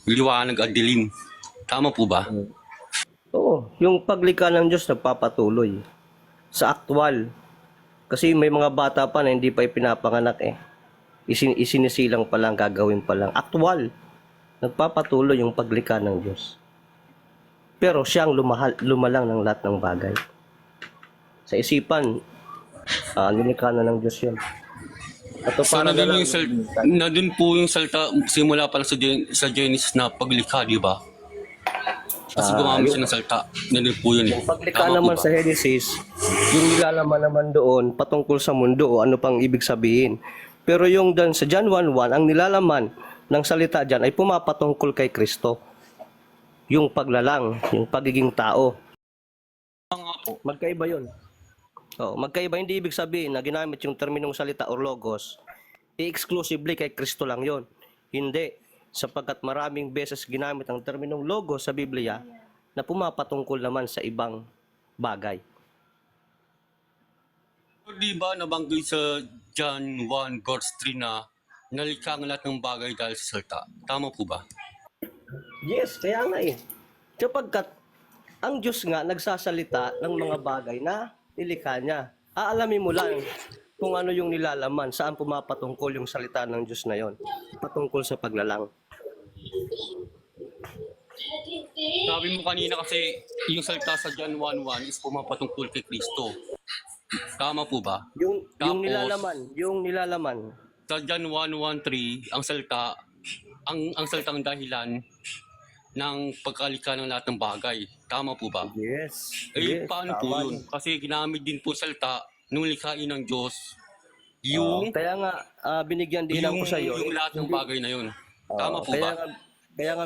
Liwanag at dilim. Tama po ba? Oo, yung paglikha ng Diyos nagpapatuloy sa aktwal. Kasi may mga bata pa na hindi pa ipinapanganak eh. Isinisilang pa lang, gagawin pa lang. Aktwal. Nagpapatuloy yung paglikha ng Diyos. Pero siyang lumalang ng lahat ng bagay. Sa isipan, nilikha na ng Diyos yun. At So para na lang, nandun po yung salta simula pa lang sa Genesis na paglikha, di ba? Tapos gumamit siya ng salta. Nandun po yun. yung paglikha Tama po naman ba? sa Genesis, yung nilalaman naman doon patungkol sa mundo o ano pang ibig sabihin. Pero yung doon sa John 1:1, ang nilalaman ng salita dyan ay pumapatungkol kay Kristo. Yung paglalang, yung pagiging tao. Nga po. Magkaiba yun. Magkaiba, hindi ibig sabihin na ginamit yung terminong salita or logos, exclusively kay Kristo lang yon. Hindi. Sapagkat maraming beses ginamit ang terminong logos sa Biblia na pumapatungkol naman sa ibang bagay. Di ba nabanggit sa John 1 verse 3 na nalikha ang lahat ng bagay dahil sa salta? Tama po ba? Yes, kaya nga eh. Sapagkat ang Diyos nga nagsasalita ng mga bagay na nilikha niya. Aalamin mo lang kung ano yung nilalaman, saan pumapatungkol yung salita ng Diyos na yon. Patungkol sa paglalang. Sabi mo kanina kasi yung salita sa John 1:1 is pumapatungkol kay Kristo. Tama po ba? Yung Tapos, nilalaman. sa John 1:13, ang salita, ang salitang dahilan ng pagkalikha ng lahat ng bagay. Tama po ba? Yes. Paano po tama yun? Kasi ginamit din po salita nung likhain ng Diyos Oo, yung, kaya nga binigyan din yung, ako sa iyo. yung lahat ng bagay na yun. Tama po ba? Kaya nga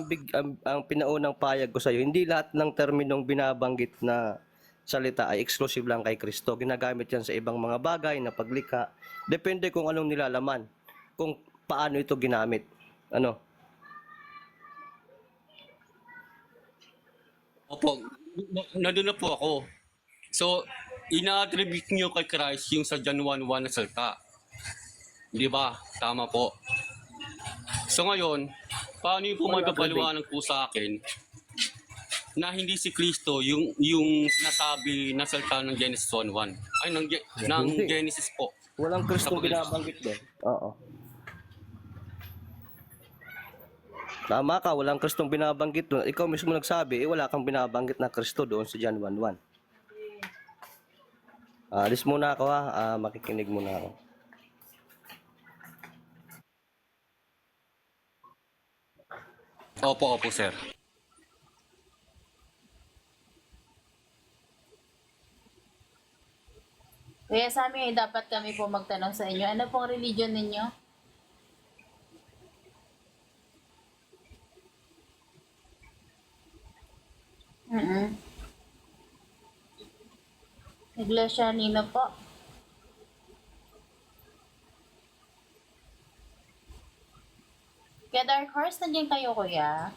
ang pinaunang payag ko sa iyo, hindi lahat ng terminong binabanggit na salita ay exclusive lang kay Kristo. Ginagamit yan sa ibang mga bagay na paglikha. Depende kung anong nilalaman, kung paano ito ginamit. Ano? Opo, nandun na po ako. So, ina-attribute nyo kay Christ yung sa John 1:1 na salita. Di ba? Tama po. So ngayon, paano yung po magpapaliwanag po sa akin na hindi si Kristo yung sinasabi na salita ng Genesis 1:1? Ay, ng Hindi. Genesis po. Walang Kristong Sa binabanggit doon. Oo. Tama ka, walang Kristong binabanggit doon. Ikaw mismo nagsabi, wala kang binabanggit na Kristo doon sa John 1:1. Alis muna ako ha, makikinig muna ako. Opo, opo, sir. Kaya sa amin, dapat kami po magtanong sa inyo, ano pong religion ninyo? Iglesia nino po? Kaya Dark Horse, nandiyan kayo kuya?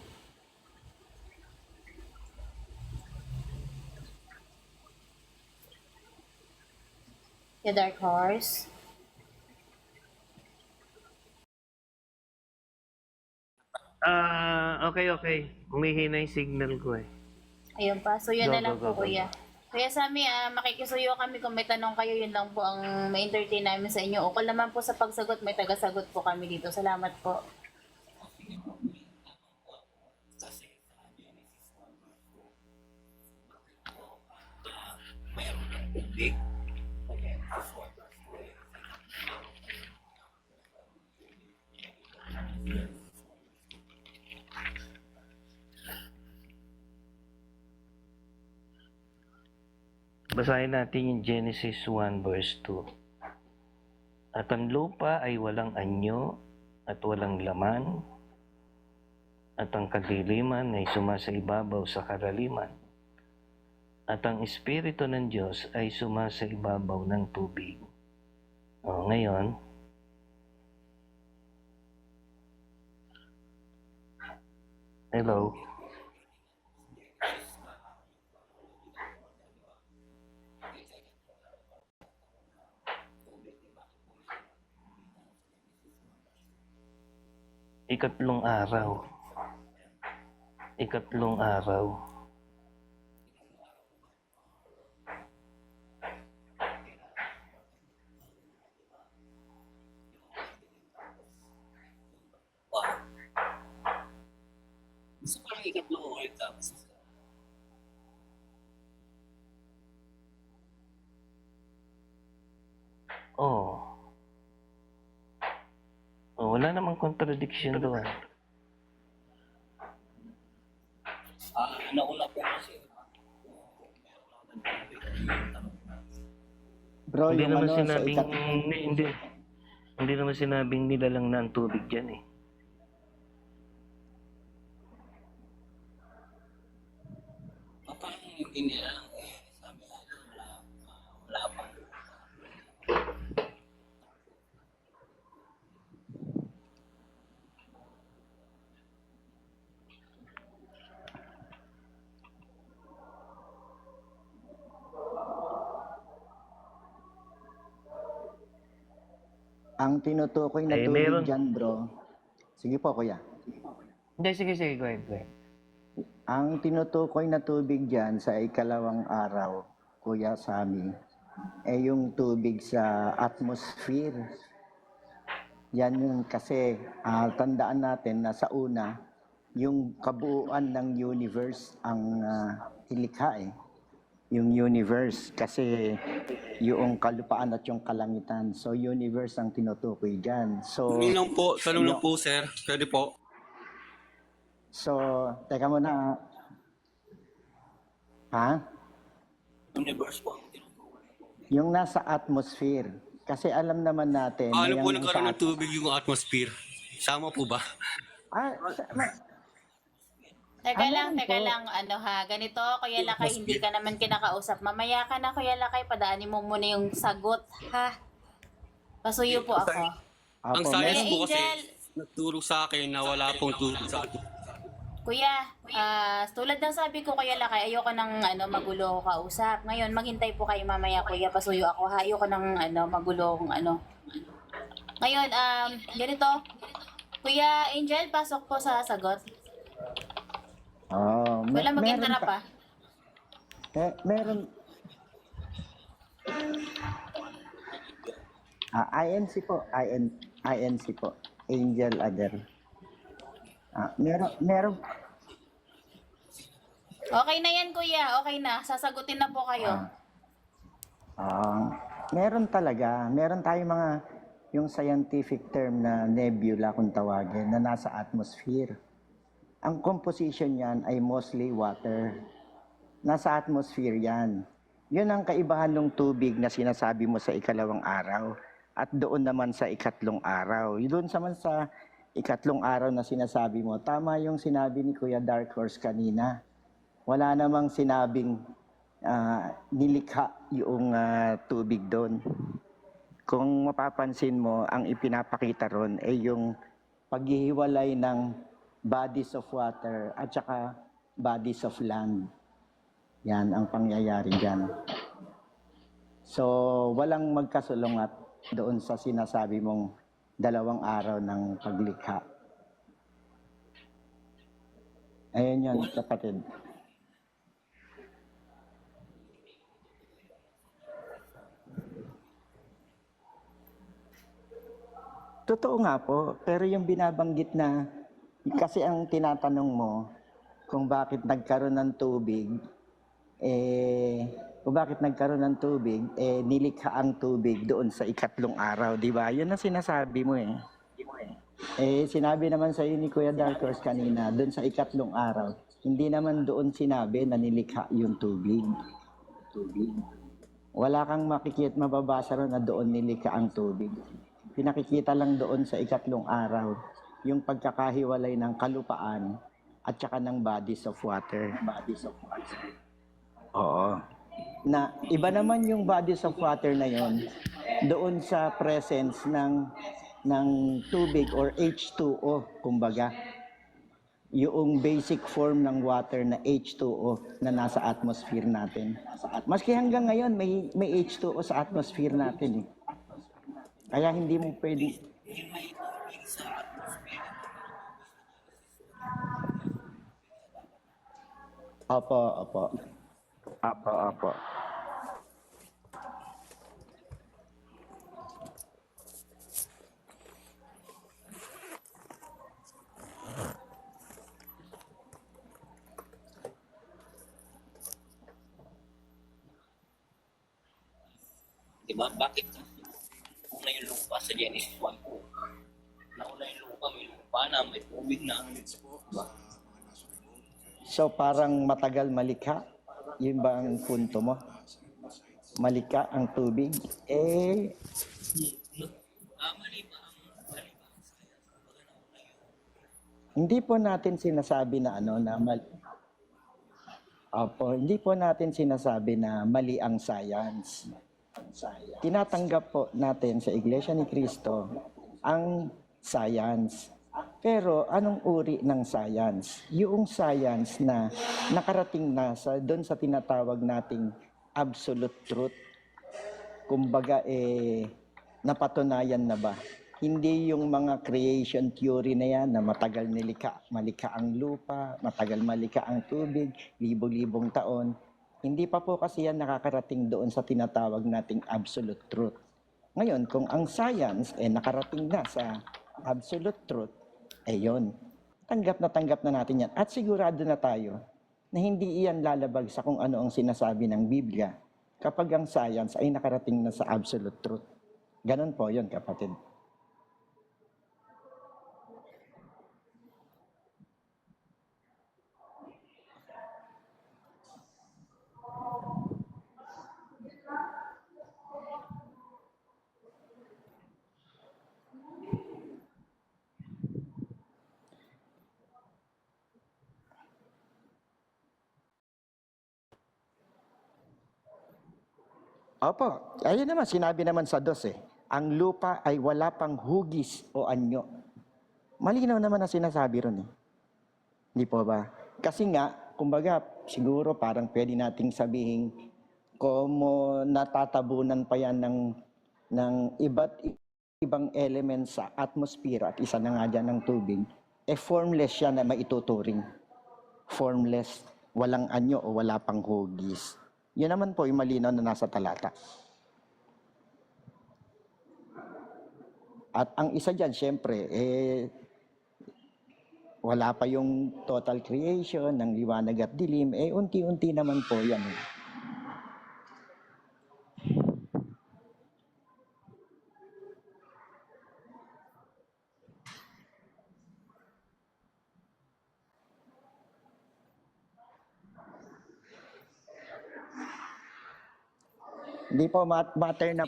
Kaya Dark Horse? Okay. Humihina yung signal ko eh. Ayun pa. So, yun Go, na lang go, po, go, kuya. Kaya sa amin, makikisuyo kami kung may tanong kayo, yun lang po ang ma-entertain namin sa inyo. Ukol naman po sa pagsagot, may tagasagot po kami dito. Salamat po. Basahin natin yung Genesis 1 verse 2. At ang lupa ay walang anyo at walang laman, at ang kadiliman ay sumasaibabaw sa karaliman, at ang Espiritu ng Diyos ay sumasaibabaw ng tubig. Ngayon, hello. Ikatlong araw. ikatlong araw. Gusto ko lang ikatlong oil tapos. Oh. Oh, wala namang contradiction doon. Nauna po kasi. Bro, Hindi yung naman ano, sa sinabing ikat... hindi naman sinabing nilalang na ang tubig diyan eh. Parang hindi nila lang sabi wala pa. Ang tinutukoy na Eh, tubig meron. dyan, bro. Sige po, kuya. Hindi, sige, go ahead, go ahead. Ang tinutukoy na tubig dyan sa ikalawang araw, Kuya Sami, ay yung tubig sa atmosphere. Yan yung kasi tandaan natin na sa una, yung kabuuan ng universe ang nilikha eh. Yung universe kasi yung kalupaan at yung kalangitan. So universe ang tinutukoy dyan. So Tanong lang po, sir. Pwede po. So, teka muna. Ha? Universe po. Yung nasa atmosphere. Kasi alam naman natin. na Paano po yung nagkaroon sa ng tubig yung atmosphere? Sama po ba? Teka Ano teka po? lang, ganito, Kuya Lakay, hindi ka naman kinakausap. Mamaya ka na, Kuya Lakay, padaanin mo muna yung sagot, ha? Pasuyo po ako. Ang Apo, science Kuya po kasi Angel. nagturo sa akin na wala pong tubig sa atin. Kuya, tulad ng sabi ko, Kuya Lakay, ayoko ng magulo kausap. Ngayon, maghintay po kayo mamaya, Kuya, pasuyo ako, ha? Ayoko ng magulong Ngayon, ganito, Kuya Angel, pasok po sa sagot. Wala mag-interrupt pa. Meron. INC po. INC po. Angel Ader. Meron. Okay na yan, Kuya. Okay na. Sasagutin na po kayo. Meron talaga. Meron tayong mga yung scientific term na nebula kung tawagin na nasa atmosphere. Ang composition niyan ay mostly water. Nasa atmosphere yan. Yun ang kaibahan ng tubig na sinasabi mo sa ikalawang araw at doon naman sa ikatlong araw. Doon naman sa ikatlong araw na sinasabi mo, tama yung sinabi ni Kuya Dark Horse kanina. Wala namang sinabing nilikha yung tubig doon. Kung mapapansin mo, ang ipinapakita ron ay yung paghihiwalay ng bodies of water at saka bodies of land. Yan ang pangyayari dyan. So, walang magkasulungat doon sa sinasabi mong 2 araw ng paglikha. Ayun yun, kapatid. Totoo nga po, pero yung binabanggit na, kasi ang tinatanong mo, kung bakit nagkaroon ng tubig, nilikha ang tubig doon sa ikatlong araw, di ba? Yun ang sinasabi mo eh. Sinabi naman sa ni Kuya Dark Horse kanina, doon sa ikatlong araw, hindi naman doon sinabi na nilikha yung tubig. Wala kang mababasa ron na doon nilikha ang tubig. Pinakikita lang doon sa ikatlong araw, yung pagkakahiwalay ng kalupaan at saka ng bodies of water. Oo. Na iba naman yung bodies of water na yon doon sa presence ng tubig or H2O, kumbaga. Yung basic form ng water na H2O na nasa atmosphere natin. Maski hanggang ngayon may H2O sa atmosphere natin eh. Kaya hindi mo pwede. Opo, opo. Opo, opo. Diba? Bakit? Una yung lupa sa Genesis 1 po. Nauna yung lupa, may lupa na, may tubig na. Diba? So parang matagal malikha? Yun ba ang punto mo? Malikha ang tubig? Hindi po natin sinasabi na ano na Opo, hindi po natin sinasabi na mali ang science. Tinatanggap po natin sa Iglesia ni Cristo ang science. Pero anong uri ng science? Yung science na nakarating na doon sa tinatawag nating absolute truth. Kumbaga napatunayan na ba? Hindi yung mga creation theory na yan na matagal malikha ang lupa, matagal malikha ang tubig, libo-libong taon. Hindi pa po kasi yan nakakarating doon sa tinatawag nating absolute truth. Ngayon, kung ang science nakarating na sa absolute truth, yun. Tanggap na natin yan. At sigurado na tayo na hindi iyan lalabag sa kung ano ang sinasabi ng Biblia kapag ang science ay nakarating na sa absolute truth. Ganon po yun, kapatid. Opo, ayun naman, sinabi naman sa 2, ang lupa ay wala pang hugis o anyo. Malinaw naman ang sinasabi ron. Hindi po ba? Kasi nga, kumbaga, siguro parang pwede nating sabihin, kung natatabunan pa yan ng iba't ibang elements sa atmosphere at isa na nga dyan ng tubig, formless siya na maituturing. Formless, walang anyo o wala pang hugis. Yun naman po yung malinaw na nasa talata. At ang isa dyan, syempre, wala pa yung total creation ng liwanag at dilim, unti-unti naman po yan. Hindi po matter na.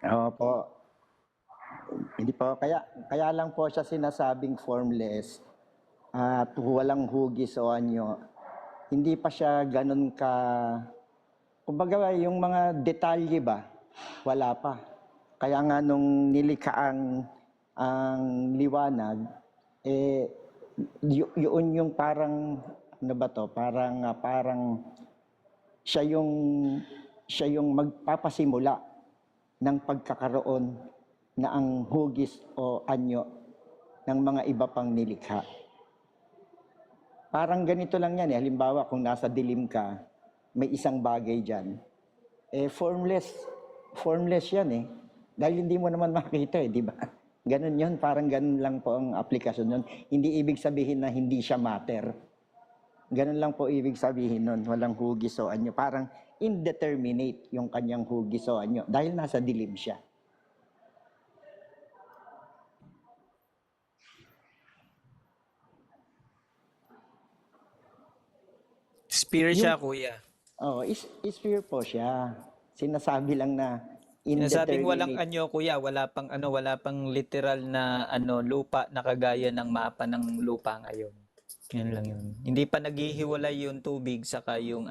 Opo. Hindi po kaya lang po siya sinasabing formless at walang hugis o anyo. Hindi pa siya ganun kumbaga yung mga detalye ba, wala pa. Kaya nga nung nilikha ang liwanag, yun yung parang ano ba to? Parang siya yung magpapasimula ng pagkakaroon na ang hugis o anyo ng mga iba pang nilikha. Parang ganito lang yan. Halimbawa, kung nasa dilim ka, may isang bagay dyan. Formless yan Dahil hindi mo naman makita di ba? Ganun yun, parang ganun lang po ang aplikasyon yun. Hindi ibig sabihin na hindi siya matter. Ganun lang po ibig sabihin nun, walang hugis o anyo. Parang indeterminate yung kanyang hugis o anyo dahil nasa dilim siya. Spear siya, kuya. Oo, sphere po siya. Sinasabi lang na Sinasabing indeterminate. walang anyo, kuya, wala pang literal na lupa na kagaya ng mapa ng lupa ngayon. Yun lang yun. Hindi pa naghihiwalay yung tubig saka yung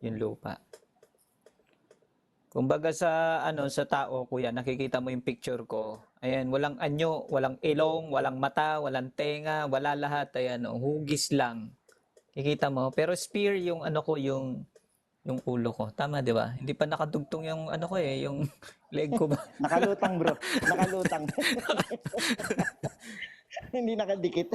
yung lupa. Kumbaga sa sa tao, kuya, nakikita mo yung picture ko. Ayan, walang anyo, walang ilong, walang mata, walang tenga, wala lahat. Ayan, hugis lang. Kikita mo, pero spear yung ko, yung ulo ko. Tama, 'di ba? Hindi pa nakadugtong yung ko yung leg ko ba? Nakalutang, bro. Nakalutang. Hindi nakadikit.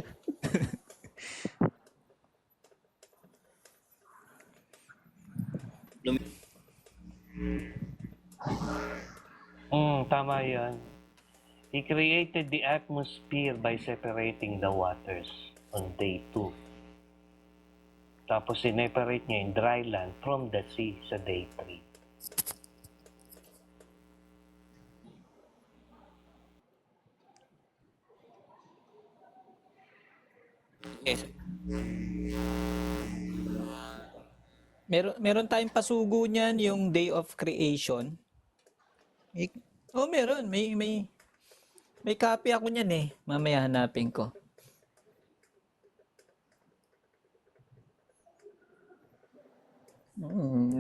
Tama yan. He created the atmosphere by separating the waters on day 2. Tapos sineparate niya yung dry land from the sea sa day 3. Yes. Meron tayong pasugo niyan, yung Day of Creation. Meron. May copy ako niyan eh. Mamaya hanapin ko.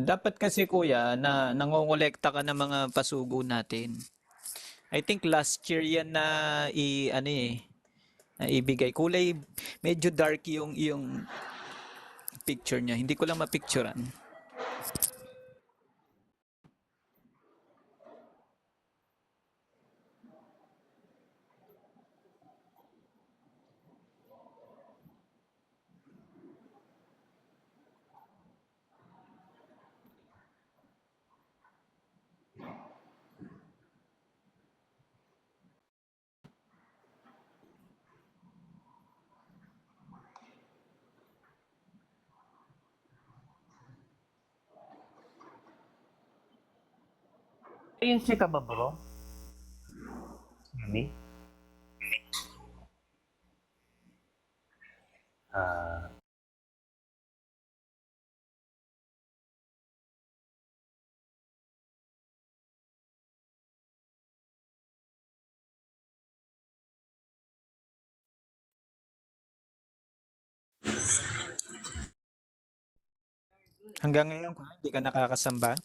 Dapat kasi kuya na nangongolekta ka ng mga pasugo natin. I think last year yan na na ibigay. Kulay medyo dark yung picture niya. Hindi ko lang mapicturean. Ayun si ka ba, bro? Hindi? Hanggang ngayon hindi ka nakakasamba?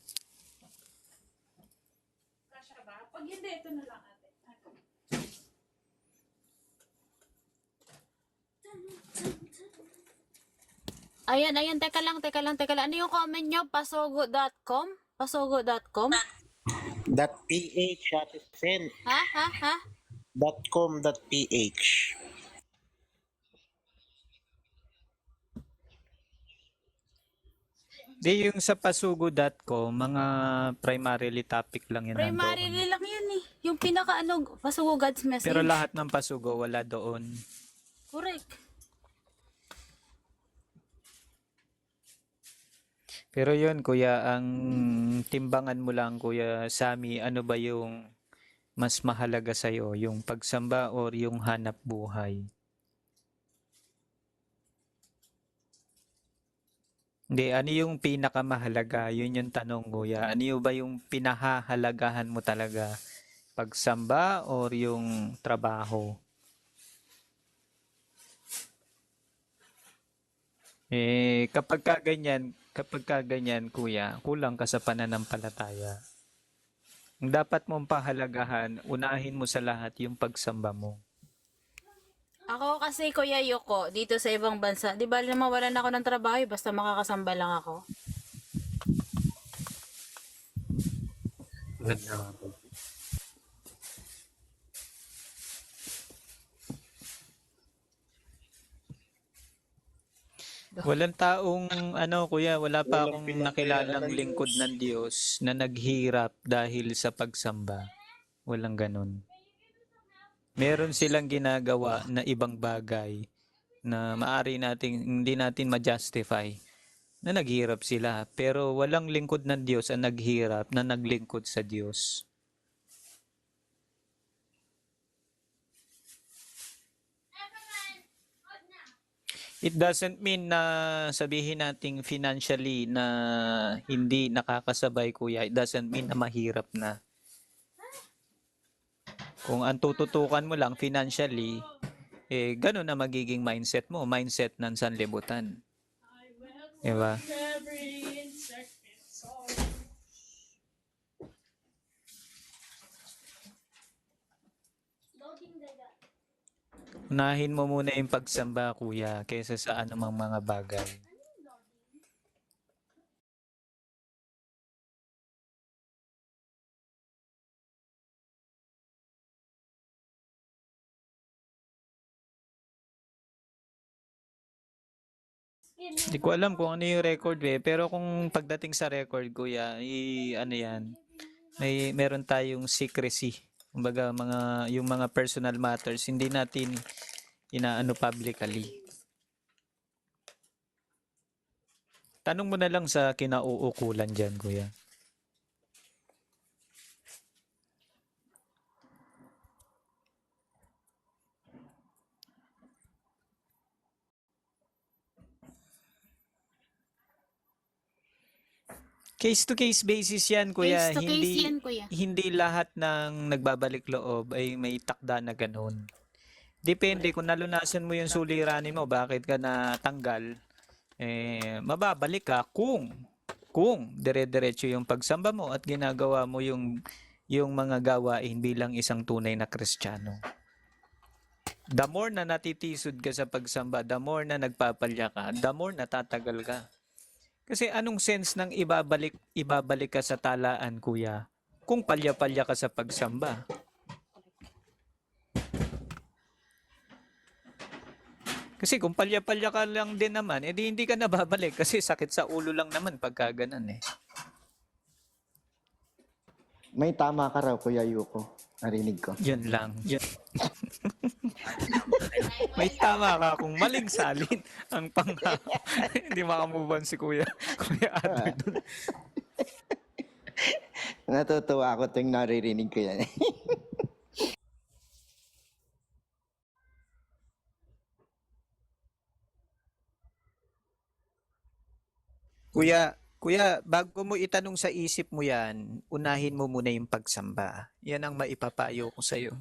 Ayan, teka lang. Ano yung comment nyo? Pasogo.com? Pasogo.com? .ph Ate Sen. Ha? .com.ph. Di yung sa pasugo.com, mga primarily topic lang yan nandoon. Primarily lang yan eh. Yung Pasogo God's message. Pero lahat ng pasugo wala doon. Correct. Pero yun kuya, ang timbangan mo lang kuya Sammy, ano ba yung mas mahalaga sa'yo? Yung pagsamba or yung hanap buhay? Hindi, ano yung pinakamahalaga? Yun yung tanong kuya. Ano yung ba yung pinahahalagahan mo talaga? Pagsamba or yung trabaho? Kapag ka ganyan kuya, kulang ka sa pananampalataya. Ang dapat mong pahalagahan, unahin mo sa lahat yung pagsamba mo. Ako kasi Kuya Yuko, dito sa ibang bansa, di ba mawalan ako ng trabaho, basta makakasamba lang ako. Walang taong, kuya, wala pa Walang akong pinapayaan nakilalang ng lingkod Diyos. ng Diyos na naghirap dahil sa pagsamba. Walang ganun. Meron silang ginagawa na ibang bagay na maari nating hindi natin ma-justify na naghirap sila. Pero walang lingkod ng Diyos ang naghirap na naglingkod sa Diyos. It doesn't mean na sabihin nating financially na hindi nakakasabay kuya. It doesn't mean na mahirap na. Kung ang tututukan mo lang financially, ganun na magiging mindset mo. Mindset ng sanlibutan. Diba? Unahin mo muna yung pagsamba, kuya, kaysa sa anumang mga bagay. Hindi ko alam kung ano yung record pero kung pagdating sa record, kuya, ano yan, meron tayong secrecy. Kumbaga yung mga personal matters hindi natin inaano publicly. Tanong mo na lang sa kinauukulan diyan, kuya. Case to case basis 'yan, kuya. Case to case yan, kuya. Hindi lahat ng nagbabalik loob ay may takda na ganun. Depende kung nalunasan mo yung suliranin mo, bakit ka natanggal, mababalik ka kung dire-diretso yung pagsamba mo at ginagawa mo yung mga gawain bilang isang tunay na Kristiyano. The more na natitisod ka sa pagsamba, the more na nagpapalya ka, the more natatagal ka. Kasi anong sense ng ibabalik ka sa talaan, kuya, kung palya-palya ka sa pagsamba? Kasi kung palya-palya ka lang din naman, edi hindi ka nababalik kasi sakit sa ulo lang naman pagka ganun eh. May tama ka raw, Kuya Yuko. Narinig ko. Yun lang. May tama ka kung maling salin ang hindi makamove on si Kuya Adler dun. Natutuwa ako tuwing naririnig ko yan. Kuya, bago mo itanong sa isip mo yan, unahin mo muna yung pagsamba. Yan ang maipapayo ko sa'yo.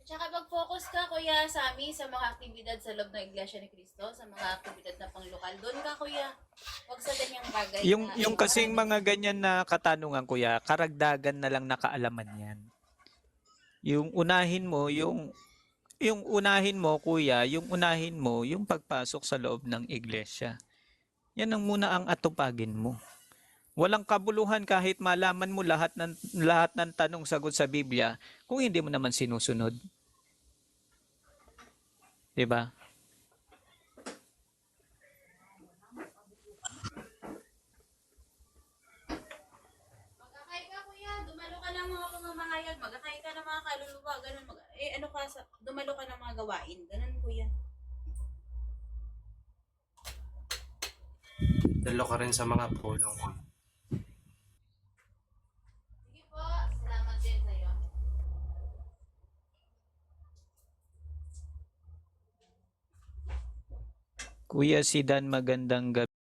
Tsaka mag-focus ka, kuya, sa mga aktibidad sa loob ng Iglesia ni Cristo, sa mga aktibidad na panglokal. Doon ka, kuya. Huwag sa ganyang bagay. Yung kasing mga ganyan na katanungan, kuya, karagdagan na lang na kaalaman yan. Yung unahin mo, kuya, yung pagpasok sa loob ng iglesia. Yan ang muna ang atupagin mo. Walang kabuluhan kahit malaman mo lahat ng tanong sagot sa Biblia kung hindi mo naman sinusunod. 'Di ba? Magkakay ka, kuya. Dumalo ka ng mga pamamahayag. Magkakay ka ng mga kaluluwa. Ganun. Dumalo ka ng mga gawain. Ganun, kuya. Dalo ka rin sa mga pulong. Sige po. Salamat din sa'yo. Kuya Sidan, magandang gabi.